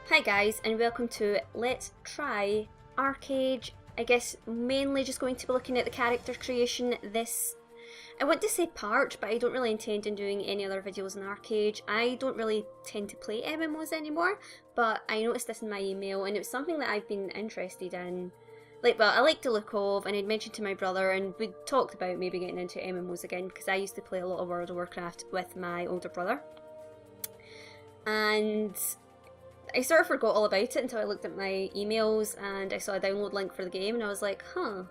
Hi guys, and welcome to Let's Try ArcheAge. I guess mainly just going to be looking at the character creation this, I want to say part, but I don't really intend on doing any other videos on ArcheAge. I don't really tend to play MMOs anymore, but I noticed this in my email and it was something that I've been interested in. I like the look of, and I'd mentioned to my brother, and we talked about maybe getting into MMOs again because I used to play a lot of World of Warcraft with my older brother. And I sort of forgot all about it until I looked at my emails and I saw a download link for the game and I was like, huh,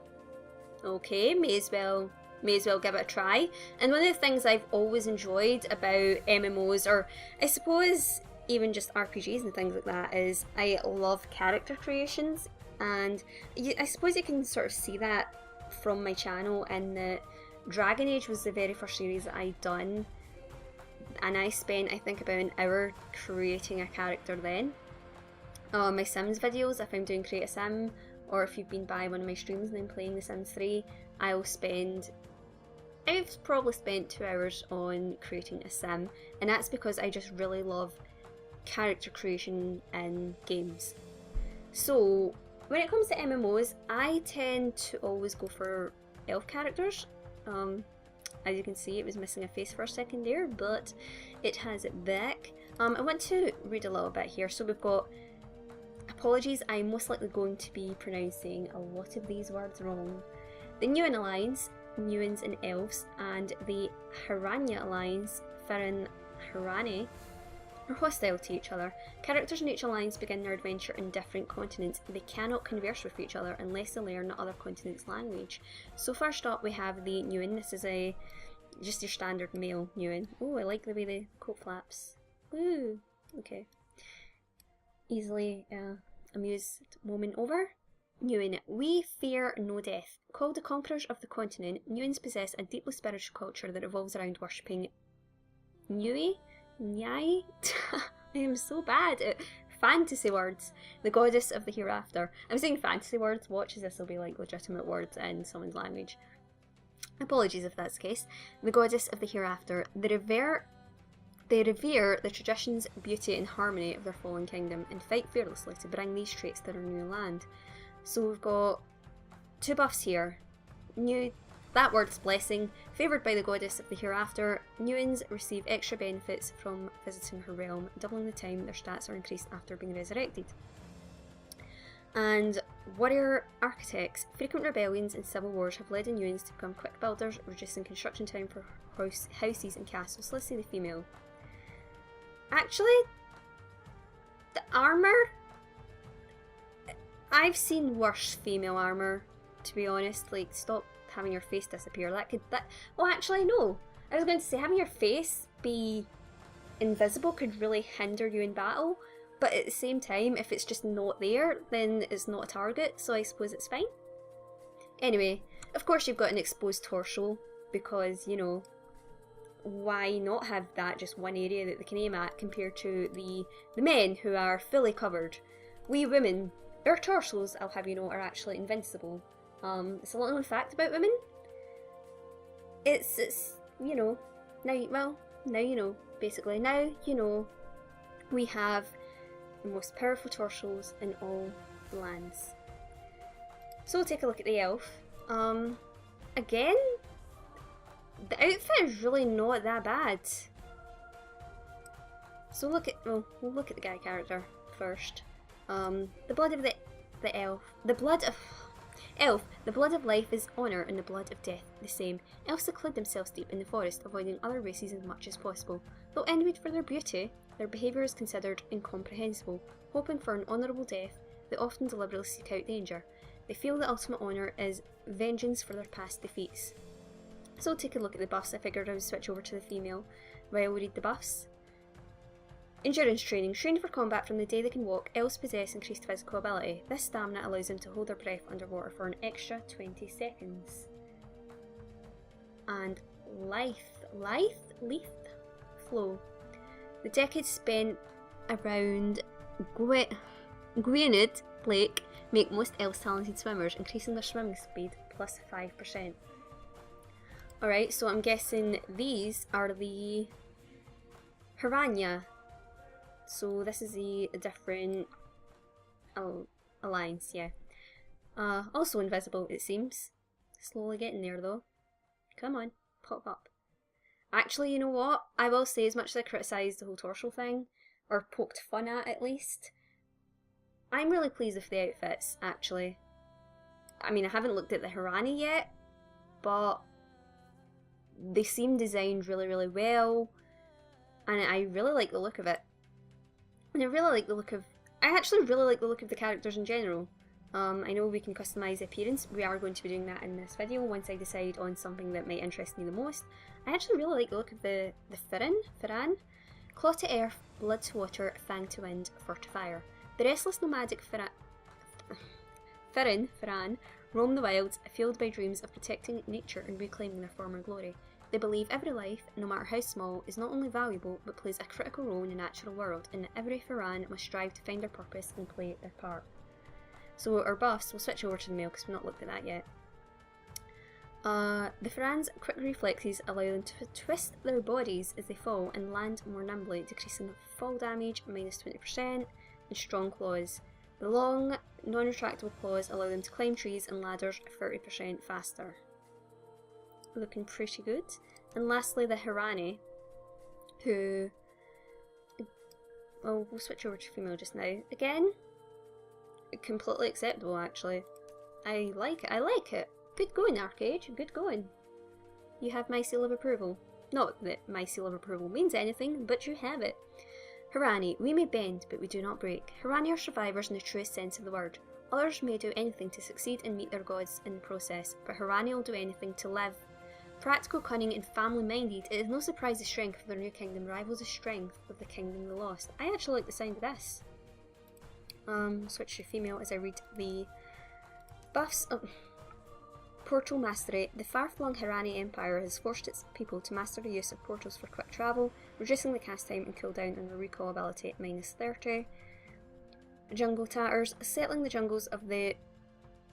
okay, may as well give it a try. And one of the things I've always enjoyed about MMOs, or I suppose even just RPGs and things like that, is I love character creations. And I suppose you can sort of see that from my channel in that Dragon Age was the very first series that I'd done, and I spent, I think, about an hour creating a character then. My Sims videos, if I'm doing Create a Sim, or if you've been by one of my streams and I'm playing The Sims 3, I've probably spent 2 hours on creating a sim, and that's because I just really love character creation in games. So when it comes to MMOs, I tend to always go for elf characters. As you can see, it was missing a face for a second there, but it has it back. I want to read a little bit here. So we've got, apologies, I'm most likely going to be pronouncing a lot of these words wrong. The Nuin Alliance, Nuins and Elves, and the Haranya Alliance, Firin Harane, are hostile to each other. Characters in each alliance begin their adventure in different continents. They cannot converse with each other unless they learn the other continent's language. So first up we have the Nuin. This is just your standard male Nuin. Oh, I like the way the coat flaps. Ooh, okay. Easily amused moment over. Nuin. We fear no death. Called the conquerors of the continent, Nuins possess a deeply spiritual culture that revolves around worshipping Nui? Nyai? I am so bad at fantasy words. The goddess of the hereafter. I'm saying fantasy words, watch as this will be like legitimate words in someone's language. Apologies if that's the case. The goddess of the hereafter. They revere the traditions, beauty and harmony of their fallen kingdom and fight fearlessly to bring these traits to their new land. So we've got two buffs here. That word's blessing. Favoured by the goddess of the hereafter, Nuins receive extra benefits from visiting her realm, doubling the time their stats are increased after being resurrected. And warrior architects. Frequent rebellions and civil wars have led the Nuins to become quick builders, reducing construction time for houses and castles. Let's see the female. Actually, the armour, I've seen worse female armour, to be honest. Like, stop having your face disappear. Well, actually, no. I was going to say, having your face be invisible could really hinder you in battle, but at the same time, if it's just not there, then it's not a target, so I suppose it's fine. Anyway, of course you've got an exposed torso, because, you know, why not have that just one area that they can aim at compared to the men who are fully covered. We women, our torsos, I'll have you know, are actually invincible. It's a little known fact about women. It's you know, now you know, basically. Now you know we have the most powerful torsos in all lands. So we'll take a look at the elf. Again, the outfit is really not that bad. So we'll look at the guy character first. The blood of the elf. The blood of Elf, the blood of life is honour and the blood of death the same. Elves seclude themselves deep in the forest, avoiding other races as much as possible. Though envied for their beauty, their behaviour is considered incomprehensible. Hoping for an honourable death, they often deliberately seek out danger. They feel the ultimate honour is vengeance for their past defeats. So we'll take a look at the buffs. I figured I would switch over to the female while we read the buffs. Endurance training. Trained for combat from the day they can walk, elves possess increased physical ability. This stamina allows them to hold their breath underwater for an extra 20 seconds. And flow. The decades spent around Gwynedd Lake make most elves talented swimmers, increasing their swimming speed plus 5%. Alright, so I'm guessing these are the Haranya So this is a different alliance, yeah. Also invisible, it seems. Slowly getting there though. Come on, pop up. Actually, you know what? I will say, as much as I criticised the whole torso thing, or poked fun at least, I'm really pleased with the outfits, actually. I mean, I haven't looked at the Hirani yet, but they seem designed really, really well, and I really like the look of it. And I really like the look of... I actually really like the look of the characters in general. I know we can customise the appearance. We are going to be doing that in this video once I decide on something that might interest me the most. I actually really like the look of the Firan. Claw to earth, blood to water, fang to wind, fur to fire. The restless nomadic Firan roam the wilds, fueled by dreams of protecting nature and reclaiming their former glory. They believe every life, no matter how small, is not only valuable but plays a critical role in the natural world, and that every Firan must strive to find their purpose and play their part. So our buffs, we'll switch over to the male because we've not looked at that yet. The Firan's quick reflexes allow them to twist their bodies as they fall and land more nimbly, decreasing fall damage -20%, and strong claws. The long, non-retractable claws allow them to climb trees and ladders 30% faster. Looking pretty good. And lastly, the Hirani, who... well, we'll switch over to female just now. Again, completely acceptable, actually. I like it. Good going, ArcheAge. Good going. You have my seal of approval. Not that my seal of approval means anything, but you have it. Hirani, we may bend, but we do not break. Hirani are survivors in the truest sense of the word. Others may do anything to succeed and meet their gods in the process, but Hirani will do anything to live. Practical, cunning, and family-minded, it is no surprise the strength of their new kingdom rivals the strength of the kingdom they lost. I actually like the sound of this. Switch to female as I read the buffs. Oh. Portal Mastery. The far-flung Hirani Empire has forced its people to master the use of portals for quick travel, reducing the cast time and cooldown on their recall ability at -30. Jungle Tatters. Settling the jungles of the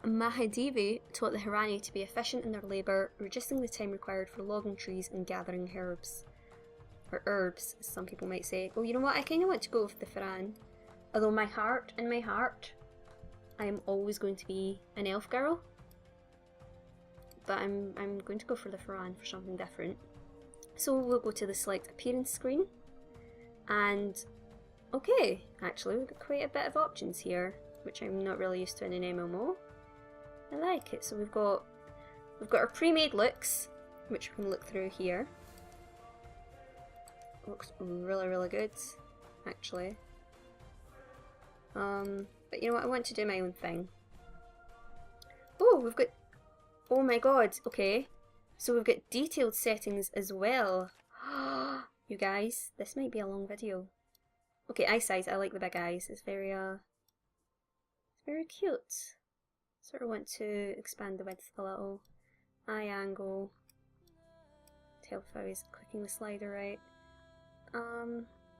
Mahadevi taught the Hirani to be efficient in their labour, reducing the time required for logging trees and gathering herbs. Or herbs, as some people might say. Oh, you know what? I kind of want to go with the Firan. Although in my heart, I am always going to be an elf girl. But I'm going to go for the Firan for something different. So we'll go to the select appearance screen. And, okay, actually we've got quite a bit of options here, which I'm not really used to in an MMO. I like it. So we've got our pre-made looks, which we can look through here. Looks really, really good, actually. But you know what, I want to do my own thing. Oh, we've got... oh my god, okay. So we've got detailed settings as well. You guys, this might be a long video. Okay, eye size, I like the big eyes. It's very cute. Sort of want to expand the width a little. Eye angle. Tell if I was clicking the slider right.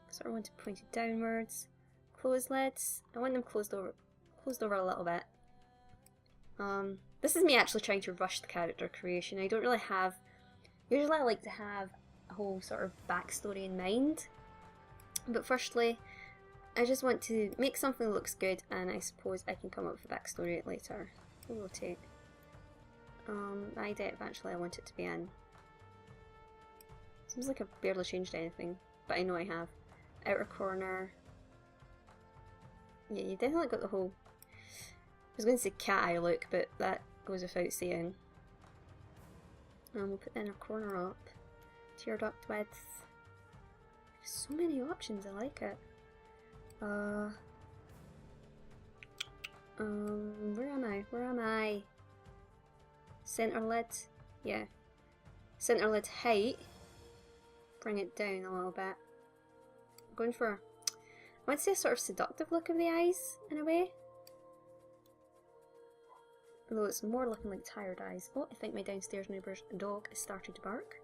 Sort of want to point it downwards. Closed lids. I want them closed over a little bit. This is me actually trying to rush the character creation. I don't really have... usually I like to have a whole sort of backstory in mind. But firstly, I just want to make something that looks good, and I suppose I can come up with a backstory later. We'll rotate. Eye depth, actually I want it to be in. Seems like I've barely changed anything, but I know I have. Outer corner. Yeah, you definitely got the whole... I was going to say cat eye look, but that goes without saying. We'll put the inner corner up. Tear duct width. So many options, I like it. Where am I? Center lid? Yeah. Center lid height. Bring it down a little bit. I'm going for... I want to say a sort of seductive look of the eyes, in a way. Although it's more looking like tired eyes. Oh, I think my downstairs neighbour's dog has started to bark.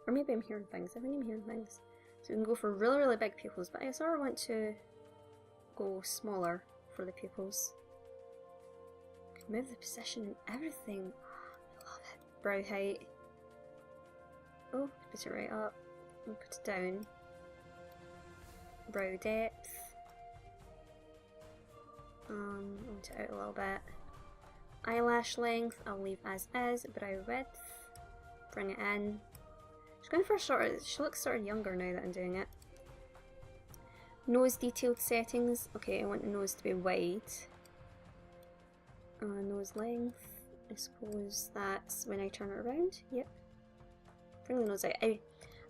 Or maybe I'm hearing things. I think I'm hearing things. So we can go for really, really big pupils, but I sort of want to go smaller for the pupils. Can move the position and everything. I love it. Brow height. Oh, put it right up. And put it down. Brow depth. Want it out a little bit. Eyelash length, I'll leave as is. Brow width, bring it in. She's going for she looks sort of younger now that I'm doing it. Nose detailed settings, okay, I want the nose to be wide. Nose length, I suppose that's when I turn it around, yep. Bring the nose out. I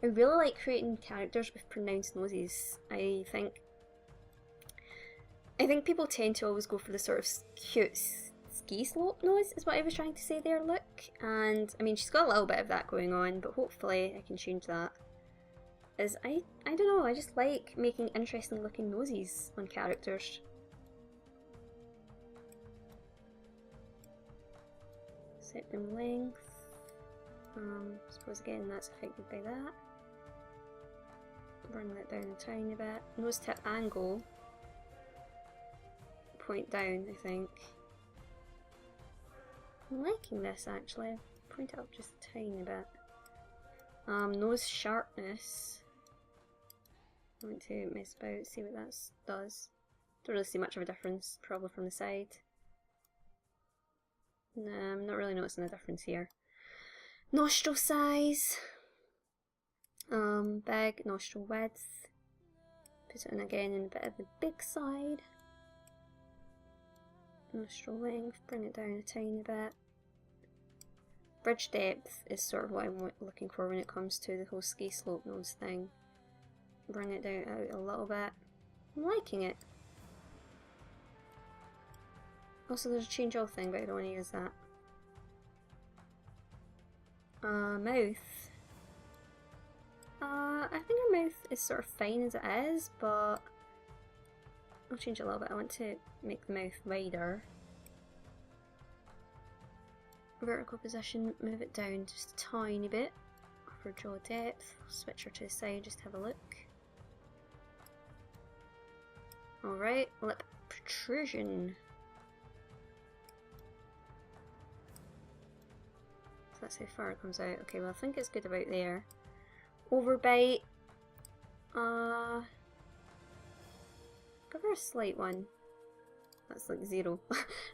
really like creating characters with pronounced noses. I think people tend to always go for the sort of cute ski slope nose is what I was trying to say there, look. And I mean, she's got a little bit of that going on, but hopefully I can change that. As I don't know, I just like making interesting looking noses on characters. Septum length. I suppose again that's affected by that. Bring that down a tiny bit. Nose tip angle. Point down, I think. I'm liking this actually. Point it up just a tiny bit. Nose sharpness. I want to mess about, see what that does. Don't really see much of a difference, probably from the side. No, I'm not really noticing a difference here. Nostril size. Big nostril width. Put it in again in a bit of the big side. Nostril length, bring it down a tiny bit. Bridge depth is sort of what I'm looking for when it comes to the whole ski slope nose thing. Bring it down out a little bit. I'm liking it. Also there's a change all thing, but I don't want to use that. Mouth. I think her mouth is sort of fine as it is, but I'll change it a little bit. I want to make the mouth wider. Vertical position, move it down just a tiny bit. For jaw depth, switch her to the side just to have a look. Alright, lip protrusion. So that's how far it comes out. Okay, well I think it's good about there. Overbite. Give her a slight one. That's like 0.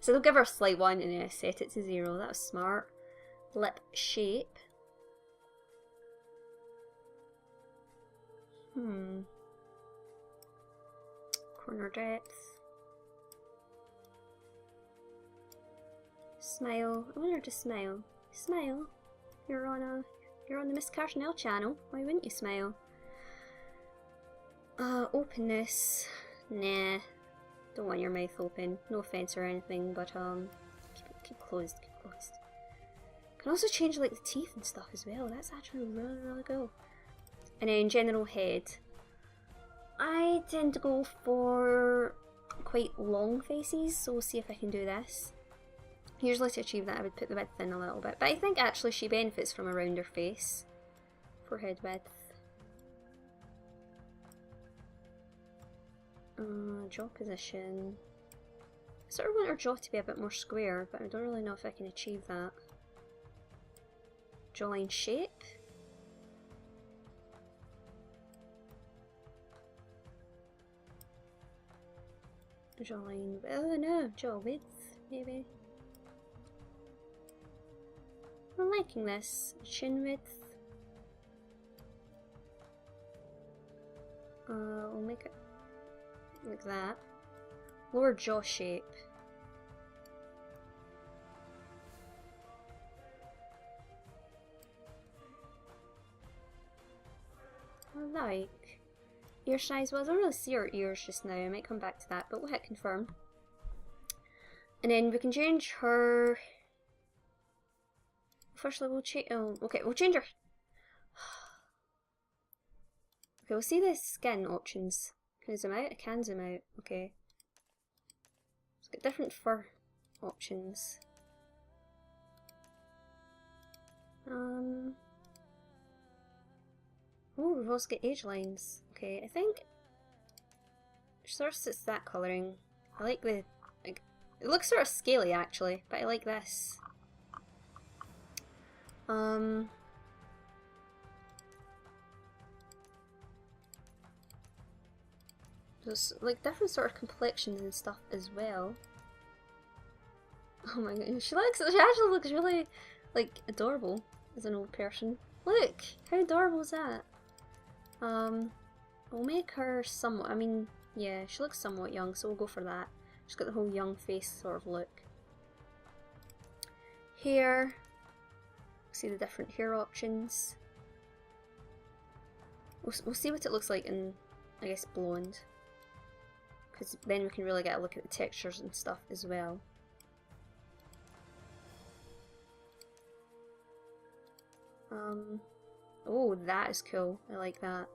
So they'll give her a slight one and then I set it to 0. That was smart. Lip shape. Corner depth. Smile. I want her to smile. Smile. You're on the MsCarsonelle channel. Why wouldn't you smile? Openness. Nah. Don't want your mouth open. No offense or anything, but keep closed. Keep closed. Can also change like the teeth and stuff as well. That's actually really, really cool. And then general head. I tend to go for quite long faces, so we'll see if I can do this. Usually to achieve that I would put the width in a little bit, but I think actually she benefits from a rounder face. Forehead width. Jaw position. I sort of want her jaw to be a bit more square, but I don't really know if I can achieve that. Jawline shape. Jawline, oh no, jaw width, maybe. I'm liking this. Chin width. We'll make it like that. Lower jaw shape. I like. Ear size, well I don't really see her ears just now, I might come back to that, but we'll hit confirm. And then we can change her... Firstly we'll change, okay, we'll change her... Okay, we'll see the skin options. Can I zoom out? I can zoom out, okay. It's got different fur options. Oh, we've also got age lines. Okay, I think sort of suits that colouring. I like the, like, it looks sort of scaly actually, but I like this. There's like different sort of complexions and stuff as well. Oh my god, she actually looks really like adorable as an old person. Look, how adorable is that? We'll make her somewhat, I mean, yeah, she looks somewhat young, so we'll go for that. She's got the whole young face sort of look. Hair, see the different hair options. We'll see what it looks like in, I guess, blonde. Because then we can really get a look at the textures and stuff as well. Oh, that is cool. I like that.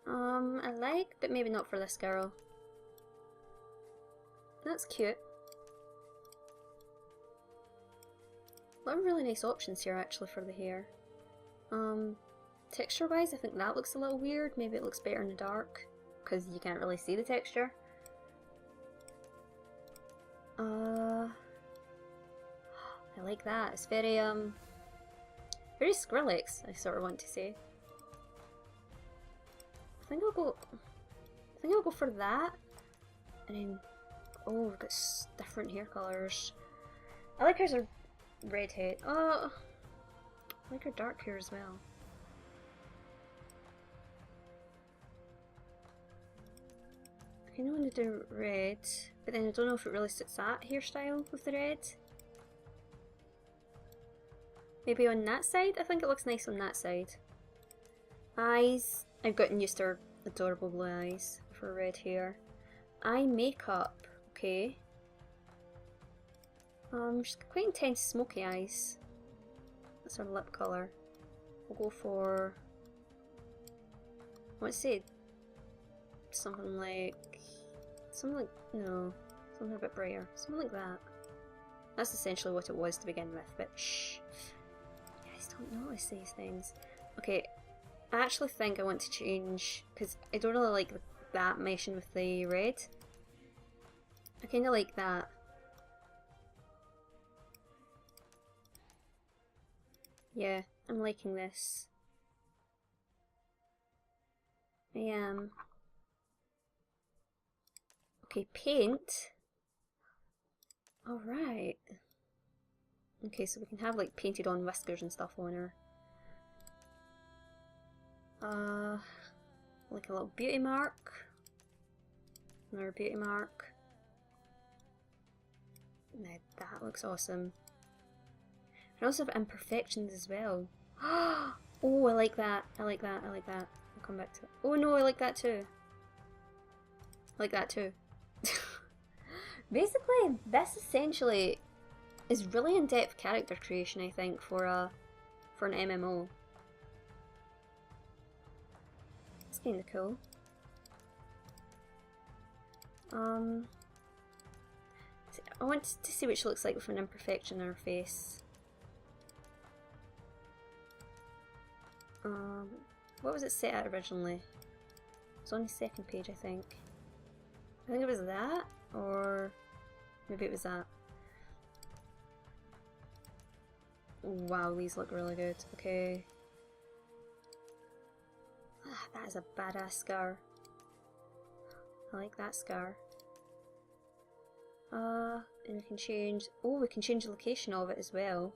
I like, but maybe not for this girl. That's cute. A lot of really nice options here actually for the hair. Texture wise, I think that looks a little weird. Maybe it looks better in the dark because you can't really see the texture. I like that. It's very very Skrillex, I sort of want to say. I think I'll go for that. And then, oh, we've got different hair colours. I like hers a redhead. Oh, I like her dark hair as well. I kind of want to do red, but then I don't know if it really suits that hairstyle with the red. Maybe on that side? I think it looks nice on that side. Eyes. I've gotten used to her adorable blue eyes for red hair. Eye makeup. Okay. She's got quite intense smoky eyes. That's her lip colour. We'll go for... I want to say something like... no. Something a bit brighter. Something like that. That's essentially what it was to begin with, but shh. You guys don't notice these things. Okay, I actually think I want to change, because I don't really like that meshing with the red. I kind of like that. Yeah, I'm liking this. I am. Okay, paint. Alright. Okay, so we can have like painted on whiskers and stuff on her. Like a little beauty mark. Another beauty mark. Now that looks awesome. I also have imperfections as well. Oh, I like that. I like that. I like that. I'll come back to it. Oh no, I like that too. I like that too. Basically, this essentially is really in-depth character creation, I think, for an MMO. It's kind of cool. I want to see what she looks like with an imperfection in her face. What was it set at originally? It was on the second page, I think. I think it was that, or maybe it was that. Wow, these look really good. Okay. Ah, that is a badass scar. I like that scar. And we can change... Oh, we can change the location of it as well.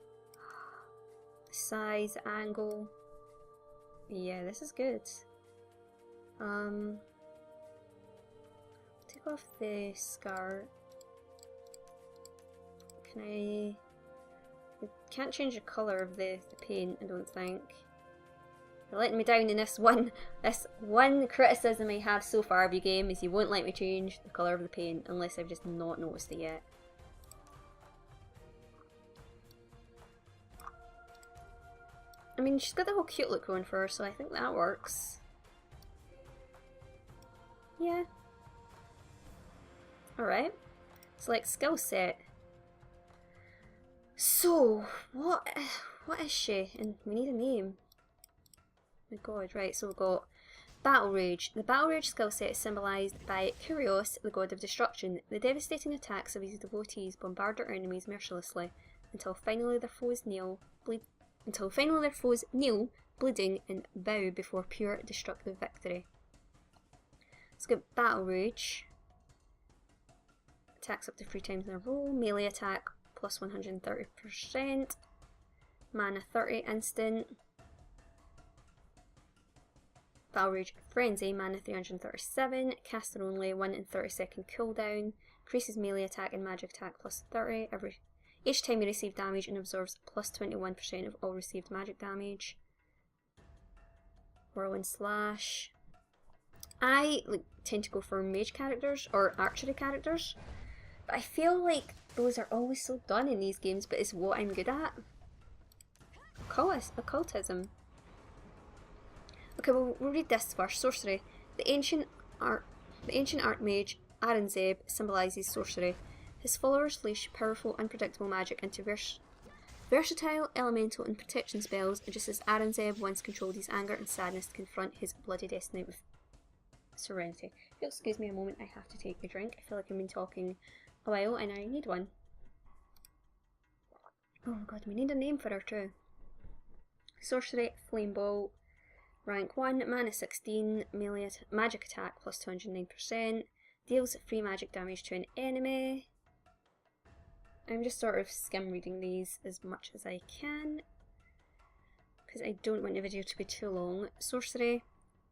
Size, angle... Yeah, this is good. Take off the scar. Can I can't change the colour of the paint, I don't think. You're letting me down in this one criticism I have so far of your game is you won't let me change the colour of the paint unless I've just not noticed it yet. I mean, she's got the whole cute look going for her, so I think that works. Yeah. Alright. Select skill set. So, what is she? And we need a name. Oh my god, right, so we've got Battle Rage. The Battle Rage skill set is symbolised by Kurios, the god of destruction. The devastating attacks of his devotees bombard their enemies mercilessly until finally their foes kneel, bleeding, and bow before pure destructive victory. Let's get Battle Rage. Attacks up to 3 times in a row. Melee attack plus 130%. Mana 30 instant. Battle Rage Frenzy, mana 337. Caster only, 1 in 30-second cooldown. Increases melee attack and magic attack plus 30 each time you receive damage and absorbs plus 21% of all received magic damage. Whirlwind Slash. I tend to go for mage characters or archery characters, but I feel like those are always so done in these games, but it's what I'm good at. Occultism. Okay, we'll read this first. Sorcery. The ancient archmage Aurangzeb symbolises sorcery. His followers leash powerful, unpredictable magic into versatile, elemental and protection spells, just as Aurangzeb once controlled his anger and sadness to confront his bloody destiny with serenity. If you'll excuse me a moment, I have to take a drink. I feel like I've been talking a while and I need one. Oh god, we need a name for her too. Sorcery, Flame Ball, rank 1, mana 16, melee magic attack plus 209%, deals free magic damage to an enemy. I'm just sort of skim reading these as much as I can because I don't want the video to be too long. Sorcery,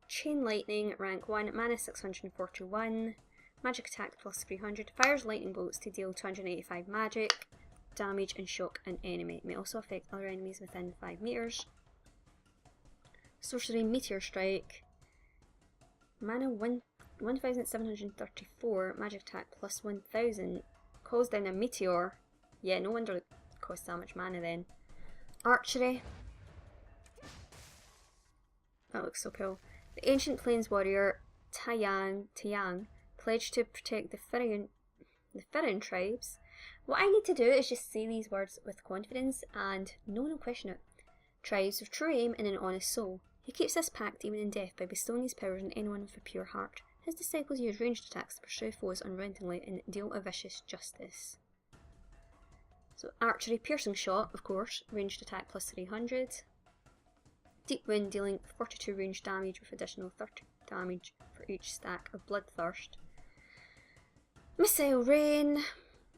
Chain Lightning, rank 1, mana 641, magic attack plus 300, fires lightning bolts to deal 285 magic damage and shock an enemy. It may also affect other enemies within 5 meters. Sorcery, Meteor Strike, mana 1734, magic attack plus 1000, calls down a meteor. Yeah, no wonder it costs that much mana then. Archery. That looks so cool. The ancient plains warrior Taiyang pledged to protect the Firan tribes. What I need to do is just say these words with confidence and no one will question it. Tribes with true aim and an honest soul. He keeps this pact even in death by bestowing his powers on anyone with a pure heart. His disciples use ranged attacks to pursue foes unrelentingly and deal a vicious justice. So archery, piercing shot, of course, ranged attack plus 300. Deep wound, dealing 42 ranged damage with additional 30 damage for each stack of bloodthirst. Missile rain,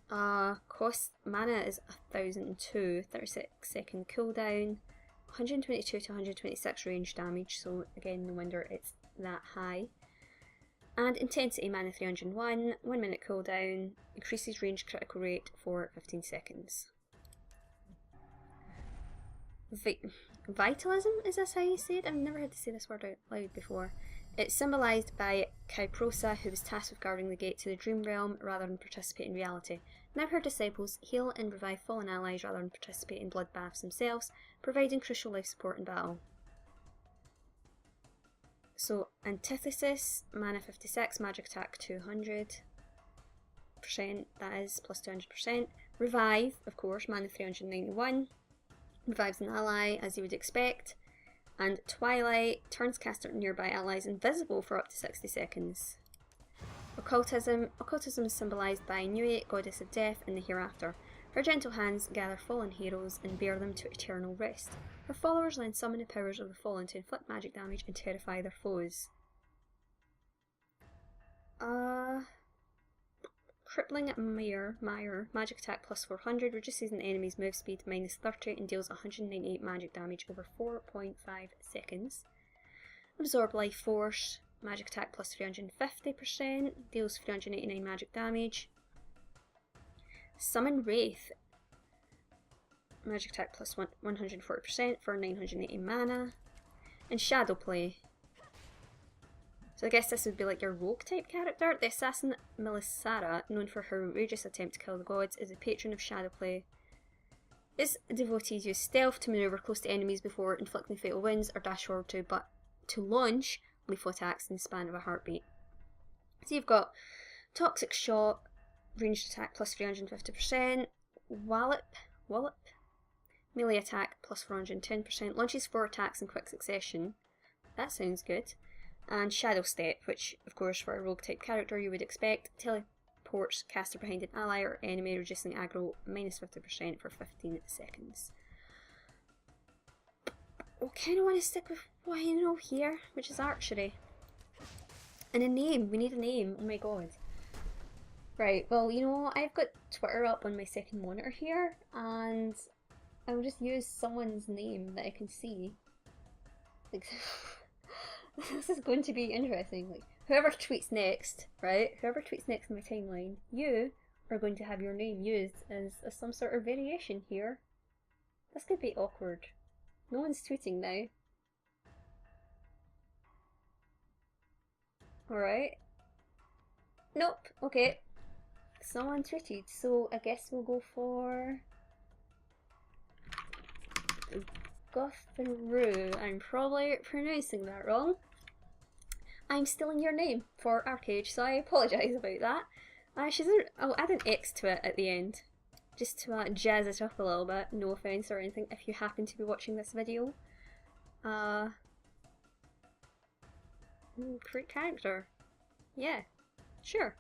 cost mana is 1002, 36-second cooldown, 122 to 126 range damage, so again no wonder it's that high. And intensity, mana 301, 1 minute cooldown, increases range critical rate for 15 seconds. Vitalism, is this how you say it? I've never had to say this word out loud before. It's symbolised by Kyprosa, who was tasked with guarding the gate to the dream realm rather than participate in reality. Now her disciples heal and revive fallen allies rather than participate in bloodbaths themselves, providing crucial life support in battle. So, Antithesis, mana 56, magic attack 200%, that is, plus 200%. Revive, of course, mana 391, revives an ally, as you would expect. And Twilight, turns caster nearby allies invisible for up to 60 seconds. Occultism is symbolised by Nui, goddess of death and the hereafter. Her gentle hands gather fallen heroes and bear them to eternal rest. Her followers then summon the powers of the fallen to inflict magic damage and terrify their foes. Crippling Mire, magic attack plus 400, reduces an enemy's move speed minus 30 and deals 198 magic damage over 4.5 seconds. Absorb Life Force, magic attack plus 350%, deals 389 magic damage. Summon Wraith, magic attack plus 140% for 980 mana. And Shadow Play. So I guess this would be like your rogue type character. The assassin Melisara, known for her outrageous attempt to kill the gods, is a patron of Shadowplay. Its devotees use stealth to manoeuvre close to enemies before inflicting fatal wounds or dash forward to launch lethal attacks in the span of a heartbeat. So you've got Toxic Shot, ranged attack plus 350%, Wallop, melee attack plus 410%, launches 4 attacks in quick succession. That sounds good. And Shadow Step, which of course for a rogue type character you would expect, teleports caster behind an ally or enemy, reducing aggro minus 50% for 15 seconds. kind of want to stick with what I know here, which is archery. And a name. We need a name. Oh my god. Right, well, you know what? I've got Twitter up on my second monitor here, and I'll just use someone's name that I can see. Like, this is going to be interesting. Like, whoever tweets next, right? Whoever tweets next in my timeline, you are going to have your name used as some sort of variation here. This could be awkward. No one's tweeting now. Alright. Nope, okay. Someone tweeted, so I guess we'll go for Gothru. I'm probably pronouncing that wrong. I'm stealing your name for ArcheAge, so I apologise about that. I'll add an X to it at the end, just to jazz it up a little bit. No offence or anything if you happen to be watching this video. Create character. Yeah, sure.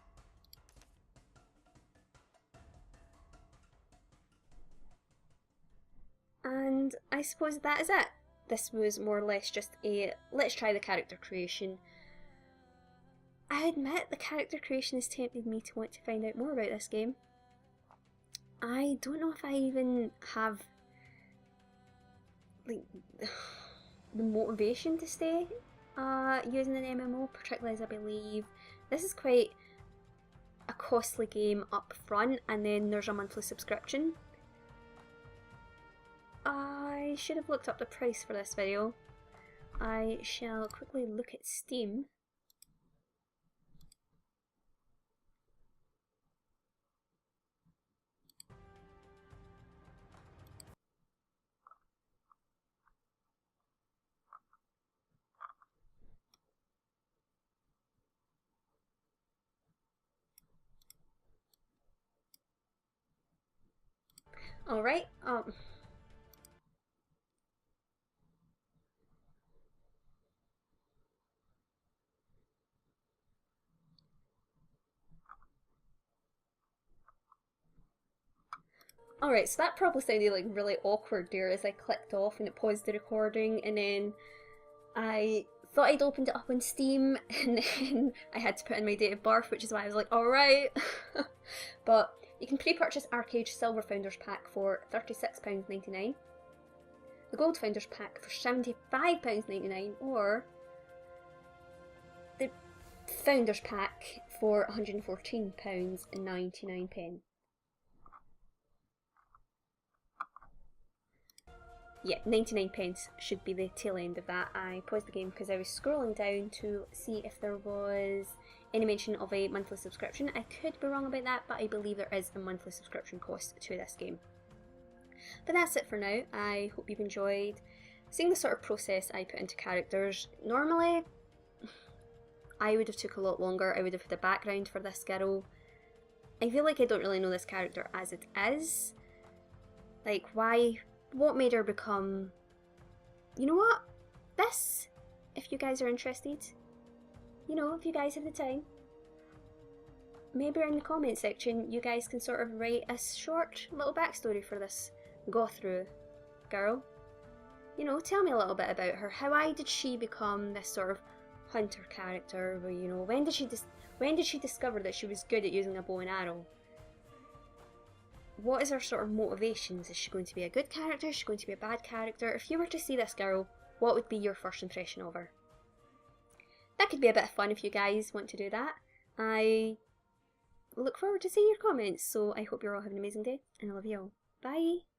And I suppose that is it. This was more or less just a let's try the character creation. I admit the character creation has tempted me to want to find out more about this game. I don't know if I even have like the motivation to stay using an MMO, particularly as I believe this is quite a costly game up front and then there's a monthly subscription. I should have looked up the price for this video. I shall quickly look at Steam. Alright, Alright, so that probably sounded like really awkward there as I clicked off and it paused the recording, and then I thought I'd opened it up on Steam and then I had to put in my date of birth, which is why I was like, alright. But you can pre-purchase ArcheAge Silver Founders Pack for £36.99, the Gold Founders Pack for £75.99, or the Founders Pack for £114.99. Yeah, 99 pence should be the tail end of that. I paused the game because I was scrolling down to see if there was any mention of a monthly subscription. I could be wrong about that, but I believe there is a monthly subscription cost to this game. But that's it for now. I hope you've enjoyed seeing the sort of process I put into characters. Normally, I would have took a lot longer. I would have had a background for this girl. I feel like I don't really know this character as it is. Like, what made her become, you know what, this, if you guys are interested, you know, if you guys have the time, maybe in the comment section you guys can sort of write a short little backstory for this Gothru girl. You know, tell me a little bit about her. Why did she become this sort of hunter character? You know, when did she discover that she was good at using a bow and arrow? What is her sort of motivations? Is she going to be a good character? Is she going to be a bad character? If you were to see this girl, what would be your first impression of her? That could be a bit of fun if you guys want to do that. I look forward to seeing your comments, so I hope you're all having an amazing day, and I love you all. Bye!